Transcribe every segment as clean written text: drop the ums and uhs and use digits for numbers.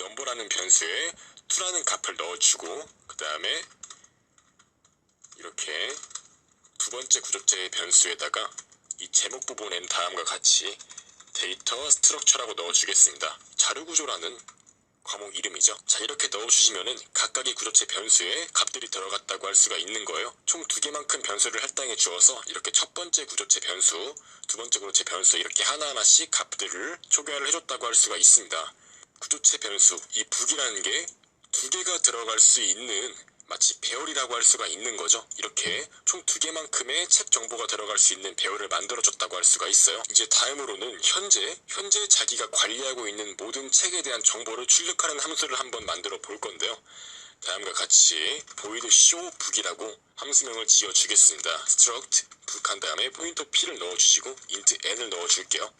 넘버라는 변수에 2라는 값을 넣어주고 그 다음에 이렇게 두 번째 구조체의 변수에다가 이 제목 부분에는 다음과 같이 데이터 스트럭처라고 넣어주겠습니다. 자료구조라는 과목 이름이죠. 자, 이렇게 넣어주시면은 각각의 구조체 변수에 값들이 들어갔다고 할 수가 있는 거예요. 총 2개만큼 변수를 할당해 주어서 이렇게 첫 번째 구조체 변수, 두 번째 구조체 변수 이렇게 하나하나씩 값들을 초기화를 해줬다고 할 수가 있습니다. 구조체 변수, 이 북이라는 게 2개가 들어갈 수 있는 마치 배열이라고 할 수가 있는 거죠. 이렇게 총 2개만큼의 책 정보가 들어갈 수 있는 배열을 만들어줬다고 할 수가 있어요. 이제 다음으로는 현재 자기가 관리하고 있는 모든 책에 대한 정보를 출력하는 함수를 한번 만들어 볼 건데요. 다음과 같이 void show book이라고 함수명을 지어주겠습니다. struct book 한 다음에 포인터 p를 넣어주시고 int n을 넣어줄게요.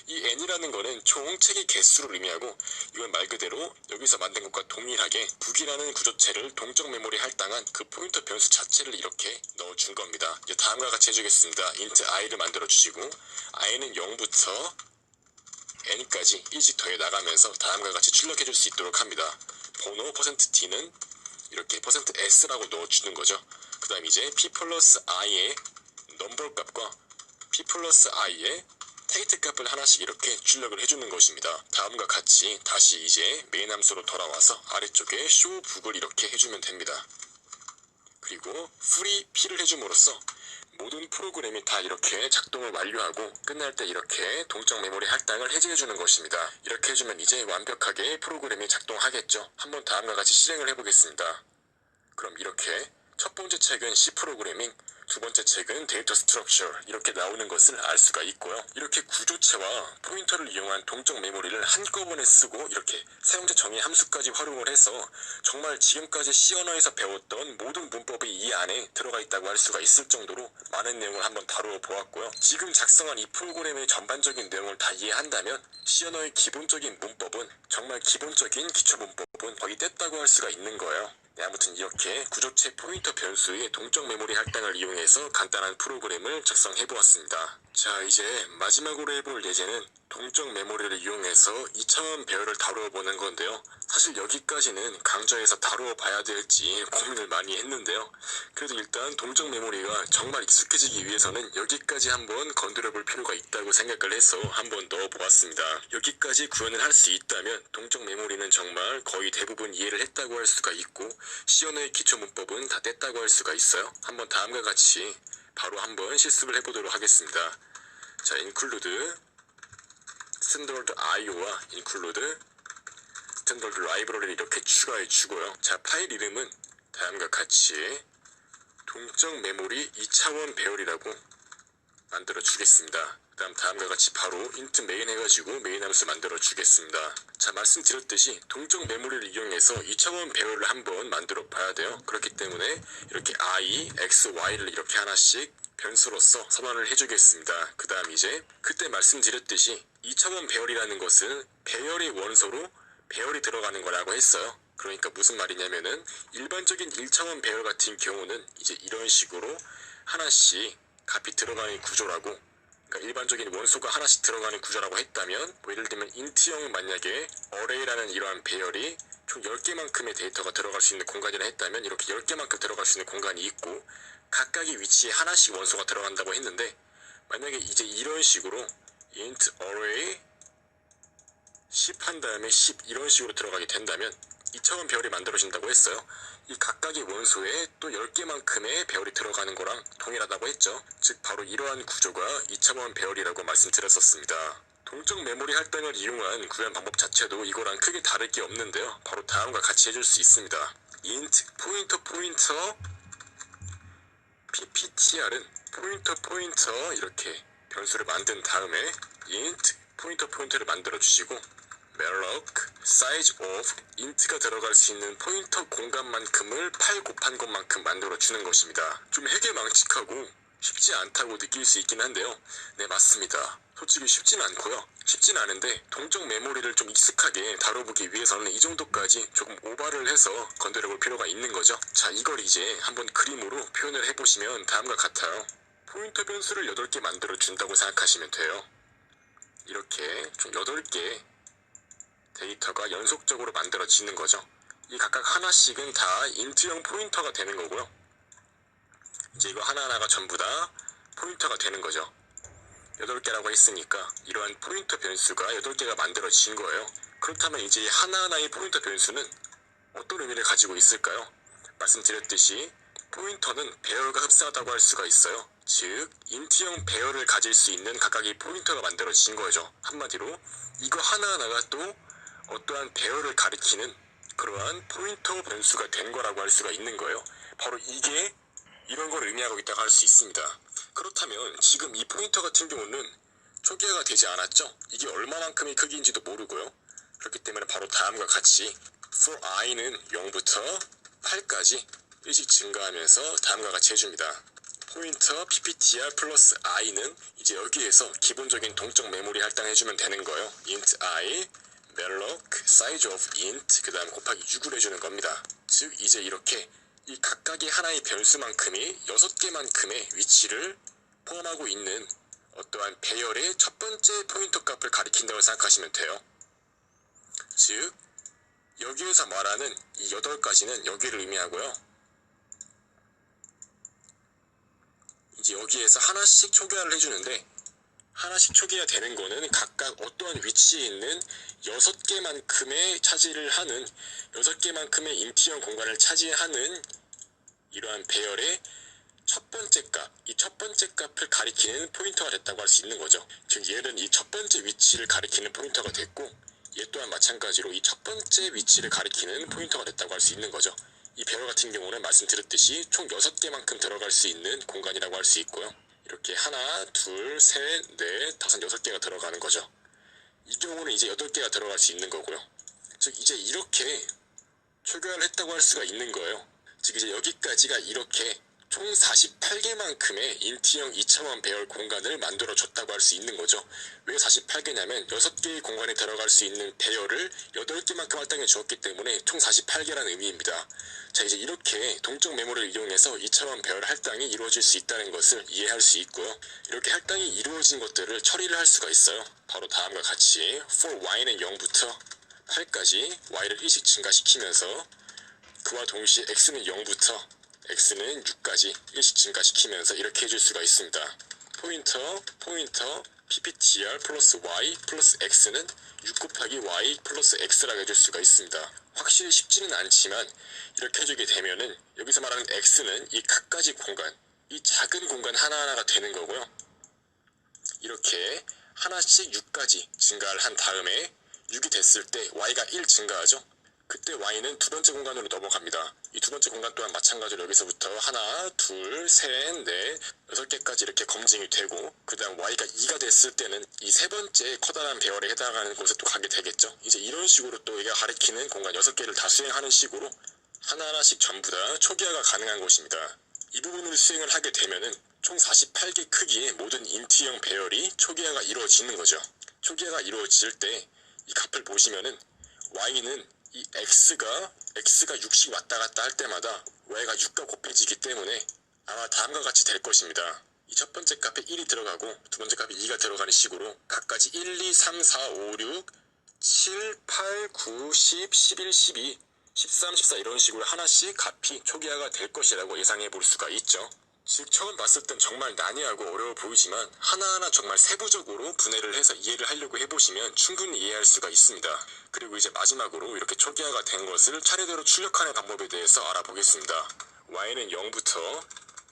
이 n이라는 거는 총 책의 개수를 의미하고 이건 말 그대로 여기서 만든 것과 동일하게 북이라는 구조체를 동적 메모리에 할당한 그 포인터 변수 자체를 이렇게 넣어준 겁니다. 이제 다음과 같이 해주겠습니다. int i를 만들어 주시고 i는 0부터 n까지 일씩 더해 나가면서 다음과 같이 출력해 줄 수 있도록 합니다. 번호 %t는 이렇게 %s라고 넣어주는 거죠. 그 다음 이제 p 플러스 i의 넘버 값과 p 플러스 i의 테이트 값을 하나씩 이렇게 출력을 해주는 것입니다. 다음과 같이 다시 이제 메인 함수로 돌아와서 아래쪽에 show book을 이렇게 해주면 됩니다. 그리고 free p를 해줌으로써 모든 프로그램이 다 이렇게 작동을 완료하고 끝날 때 이렇게 동적 메모리 할당을 해제해주는 것입니다. 이렇게 해주면 이제 완벽하게 프로그램이 작동하겠죠. 한번 다음과 같이 실행을 해보겠습니다. 그럼 이렇게 첫 번째 책은 C 프로그래밍, 두 번째 책은 데이터 스트럭처 이렇게 나오는 것을 알 수가 있고요. 이렇게 구조체와 포인터를 이용한 동적 메모리를 한꺼번에 쓰고 이렇게 사용자 정의 함수까지 활용을 해서 정말 지금까지 C 언어에서 배웠던 모든 문법이 이 안에 들어가 있다고 할 수가 있을 정도로 많은 내용을 한번 다루어 보았고요. 지금 작성한 이 프로그램의 전반적인 내용을 다 이해한다면 C 언어의 기본적인 문법은 정말 기본적인 기초 문법은 거의 뗐다고 할 수가 있는 거예요. 네, 아무튼 이렇게 구조체 포인터 변수의 동적 메모리 할당을 이용해서 간단한 프로그램을 작성해 보았습니다. 자, 이제 마지막으로 해볼 예제는 동적 메모리를 이용해서 2차원 배열을 다루어 보는 건데요. 사실 여기까지는 강좌에서 다루어 봐야 될지 고민을 많이 했는데요. 그래도 일단 동적 메모리가 정말 익숙해지기 위해서는 여기까지 한번 건드려 볼 필요가 있다고 생각을 해서 한번 넣어 보았습니다. 여기까지 구현을 할 수 있다면 동적 메모리는 정말 거의 대부분 이해를 했다고 할 수가 있고 C 언어의 기초 문법은 다 뗐다고 할 수가 있어요. 한번 다음과 같이 바로 한번 실습을 해보도록 하겠습니다. 자, include standard IO와 include standard library를 이렇게 추가해 주고요. 자, 파일 이름은 다음과 같이 동적 메모리 2차원 배열이라고 만들어 주겠습니다. 그 다음 다음과 같이 바로 int main 해가지고 메인 함수 만들어 주겠습니다. 자, 말씀드렸듯이 동적 메모리를 이용해서 2차원 배열을 한번 만들어 봐야 돼요. 그렇기 때문에 이렇게 i, x, y를 이렇게 하나씩 변수로서 선언을 해주겠습니다. 그 다음 이제 그때 말씀드렸듯이 2차원 배열이라는 것은 배열의 원소로 배열이 들어가는 거라고 했어요. 그러니까 무슨 말이냐면은 일반적인 1차원 배열 같은 경우는 이제 이런 식으로 하나씩 값이 들어가는 구조라고, 그러니까 일반적인 원소가 하나씩 들어가는 구조라고 했다면 뭐 예를 들면 int형 만약에 array라는 이러한 배열이 총 10개만큼의 데이터가 들어갈 수 있는 공간이라 했다면 이렇게 10개만큼 들어갈 수 있는 공간이 있고 각각의 위치에 하나씩 원소가 들어간다고 했는데 만약에 이제 이런 식으로 int array 10 한 다음에 10 이런 식으로 들어가게 된다면 2차원 배열이 만들어진다고 했어요. 이 각각의 원소에 또 10개만큼의 배열이 들어가는 거랑 동일하다고 했죠. 즉 바로 이러한 구조가 2차원 배열이라고 말씀드렸었습니다. 동적 메모리 할당을 이용한 구현 방법 자체도 이거랑 크게 다를 게 없는데요. 바로 다음과 같이 해줄 수 있습니다. int 포인터 pptr은 포인터 이렇게 변수를 만든 다음에 int 포인터를 만들어 주시고 malloc size of int가 들어갈 수 있는 포인터 공간만큼을 8 곱한 것만큼 만들어 주는 것입니다. 좀 해괴망측하고 쉽지 않다고 느낄 수 있긴 한데요. 네, 맞습니다. 솔직히 쉽진 않고요. 쉽진 않은데 동적 메모리를 좀 익숙하게 다뤄보기 위해서는 이 정도까지 조금 오버를 해서 건드려 볼 필요가 있는 거죠. 자, 이걸 이제 한번 그림으로 표현을 해보시면 다음과 같아요. 포인터 변수를 8개 만들어 준다고 생각하시면 돼요. 이렇게 좀 8개 데이터가 연속적으로 만들어지는 거죠. 이 각각 하나씩은 다 인트형 포인터가 되는 거고요. 이제 이거 하나하나가 전부 다 포인터가 되는 거죠. 8개라고 했으니까 이러한 포인터 변수가 8개가 만들어진 거예요. 그렇다면 이제 하나하나의 포인터 변수는 어떤 의미를 가지고 있을까요? 말씀드렸듯이 포인터는 배열과 흡사하다고 할 수가 있어요. 즉 인트형 배열을 가질 수 있는 각각의 포인터가 만들어진 거죠. 한마디로 이거 하나하나가 또 어떠한 배열을 가리키는 그러한 포인터 변수가 된 거라고 할 수가 있는 거예요. 바로 이게 이런 걸 의미하고 있다고 할 수 있습니다. 그렇다면 지금 이 포인터 같은 경우는 초기화가 되지 않았죠? 이게 얼마만큼의 크기인지도 모르고요. 그렇기 때문에 바로 다음과 같이 for i는 0부터 8까지 일씩 증가하면서 다음과 같이 해줍니다. 포인터 pptr 플러스 i는 이제 여기에서 기본적인 동적 메모리 할당해주면 되는 거예요. int i, malloc, size of int, 그 다음 곱하기 6을 해주는 겁니다. 즉 이제 이렇게 이 각각의 하나의 변수만큼의 6개만큼의 위치를 포함하고 있는 어떠한 배열의 첫 번째 포인터 값을 가리킨다고 생각하시면 돼요. 즉 여기에서 말하는 이 8가지는 여기를 의미하고요. 이제 여기에서 하나씩 초기화를 해주는데 하나씩 초기화 되는 거는 각각 어떠한 위치에 있는 6개만큼의 차지를 하는 6개만큼의 인트형 공간을 차지하는 이러한 배열의 첫 번째 값, 이 첫 번째 값을 가리키는 포인터가 됐다고 할 수 있는 거죠. 즉 얘는 이 첫 번째 위치를 가리키는 포인터가 됐고 얘 또한 마찬가지로 이 첫 번째 위치를 가리키는 포인터가 됐다고 할 수 있는 거죠. 이 배열 같은 경우는 말씀드렸듯이 총 6개만큼 들어갈 수 있는 공간이라고 할 수 있고요. 이렇게 하나, 둘, 셋, 넷, 다섯, 6개가 들어가는 거죠. 이 경우는 이제 8개가 들어갈 수 있는 거고요. 즉 이제 이렇게 초기화를 했다고 할 수가 있는 거예요. 즉 이제 여기까지가 이렇게 총 48개만큼의 인트형 2차원 배열 공간을 만들어 줬다고 할 수 있는 거죠. 왜 48개냐면 6개의 공간에 들어갈 수 있는 배열을 8개만큼 할당해 주었기 때문에 총 48개라는 의미입니다. 자 이제 이렇게 동적 메모를 이용해서 2차원 배열 할당이 이루어질 수 있다는 것을 이해할 수 있고요. 이렇게 할당이 이루어진 것들을 처리를 할 수가 있어요. 바로 다음과 같이 for y는 0부터 8까지 y를 1씩 증가시키면서 그와 동시에 x는 0부터 x는 6까지 1씩 증가시키면서 이렇게 해줄 수가 있습니다. 포인터 pptr 플러스 y 플러스 x는 6 곱하기 y 플러스 x라고 해줄 수가 있습니다. 확실히 쉽지는 않지만 이렇게 해주게 되면은 여기서 말하는 x는 이 각가지 공간, 이 작은 공간 하나하나가 되는 거고요. 이렇게 하나씩 6까지 증가를 한 다음에 6이 됐을 때 y가 1 증가하죠. 그때 y는 두 번째 공간으로 넘어갑니다. 이 두 번째 공간 또한 마찬가지로 여기서부터 하나, 둘, 셋, 넷, 6개까지 이렇게 검증이 되고 그 다음 y가 2가 됐을 때는 이 세 번째 커다란 배열에 해당하는 곳에 또 가게 되겠죠. 이제 이런 식으로 또 얘가 가리키는 공간 6개를 다 수행하는 식으로 하나하나씩 전부 다 초기화가 가능한 것입니다. 이 부분을 수행을 하게 되면은 총 48개 크기의 모든 인트형 배열이 초기화가 이루어지는 거죠. 초기화가 이루어질 때 이 값을 보시면은 y는 이 x가 6씩 왔다 갔다 할 때마다 y가 6과 곱해지기 때문에 아마 다음과 같이 될 것입니다. 이 첫 번째 값에 1이 들어가고 두 번째 값에 2가 들어가는 식으로 각가지 1, 2, 3, 4, 5, 6, 7, 8, 9, 10, 11, 12, 13, 14 이런 식으로 하나씩 값이 초기화가 될 것이라고 예상해 볼 수가 있죠. 즉 처음 봤을 땐 정말 난해하고 어려워 보이지만 하나하나 정말 세부적으로 분해를 해서 이해를 하려고 해보시면 충분히 이해할 수가 있습니다. 그리고 이제 마지막으로 이렇게 초기화가 된 것을 차례대로 출력하는 방법에 대해서 알아보겠습니다. y는 0부터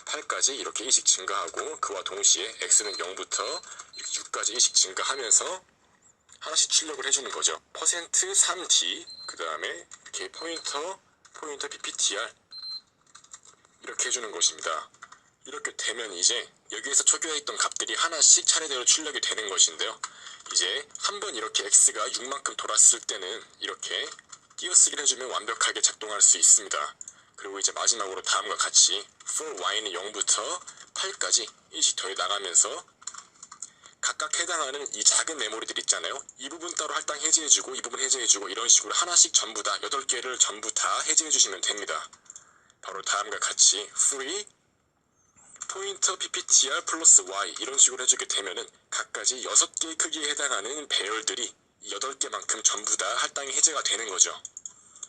8까지 이렇게 1씩 증가하고 그와 동시에 x는 0부터 6까지 1씩 증가하면서 하나씩 출력을 해주는 거죠. %3d 그 다음에 이렇게 포인터 pptr 이렇게 해주는 것입니다. 이렇게 되면 이제 여기에서 초기화했던 값들이 하나씩 차례대로 출력이 되는 것인데요. 이제 한번 이렇게 x가 6만큼 돌았을 때는 이렇게 띄어쓰기를 해주면 완벽하게 작동할 수 있습니다. 그리고 이제 마지막으로 다음과 같이 for y는 0부터 8까지 1씩 더해 나가면서 각각 해당하는 이 작은 메모리들 있잖아요. 이 부분 따로 할당 해제해주고 이 부분 해제해주고 이런 식으로 하나씩 전부 다 8개를 전부 다 해제해주시면 됩니다. 바로 다음과 같이 free 포인터 pptr 플러스 y 이런 식으로 해주게 되면은 각가지 6개의 크기에 해당하는 배열들이 이 8개만큼 전부 다 할당이 해제가 되는 거죠.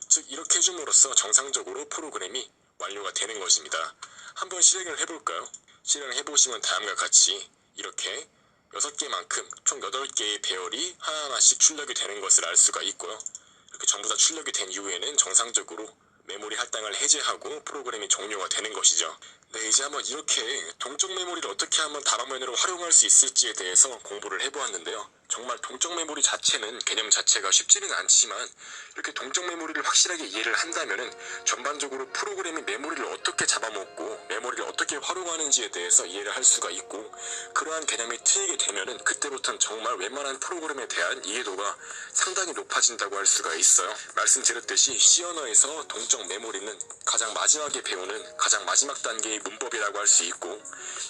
즉 이렇게 해줌으로써 정상적으로 프로그램이 완료가 되는 것입니다. 한번 실행을 해볼까요? 실행을 해보시면 다음과 같이 이렇게 6개만큼 총 8개의 배열이 하나하나씩 출력이 되는 것을 알 수가 있고요. 이렇게 전부 다 출력이 된 이후에는 정상적으로 메모리 할당을 해제하고 프로그램이 종료가 되는 것이죠. 네, 이제 한번 이렇게 동적 메모리를 어떻게 하면 다방면으로 활용할 수 있을지에 대해서 공부를 해보았는데요. 정말 동적 메모리 자체는 개념 자체가 쉽지는 않지만 이렇게 동적 메모리를 확실하게 이해를 한다면은 전반적으로 프로그램이 메모리를 어떻게 잡아먹고 메모리를 어떻게 활용하는지에 대해서 이해를 할 수가 있고, 그러한 개념이 트이게 되면은 그때부터는 정말 웬만한 프로그램에 대한 이해도가 상당히 높아진다고 할 수가 있어요. 말씀드렸듯이 C 언어에서 동적 메모리는 가장 마지막에 배우는 가장 마지막 단계의 문법이라고 할 수 있고,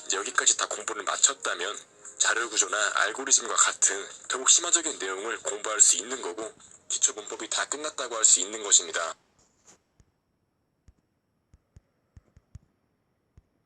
이제 여기까지 다 공부를 마쳤다면 자료구조나 알고리즘과 같은 더욱 심화적인 내용을 공부할 수 있는 거고, 기초 문법이 다 끝났다고 할 수 있는 것입니다.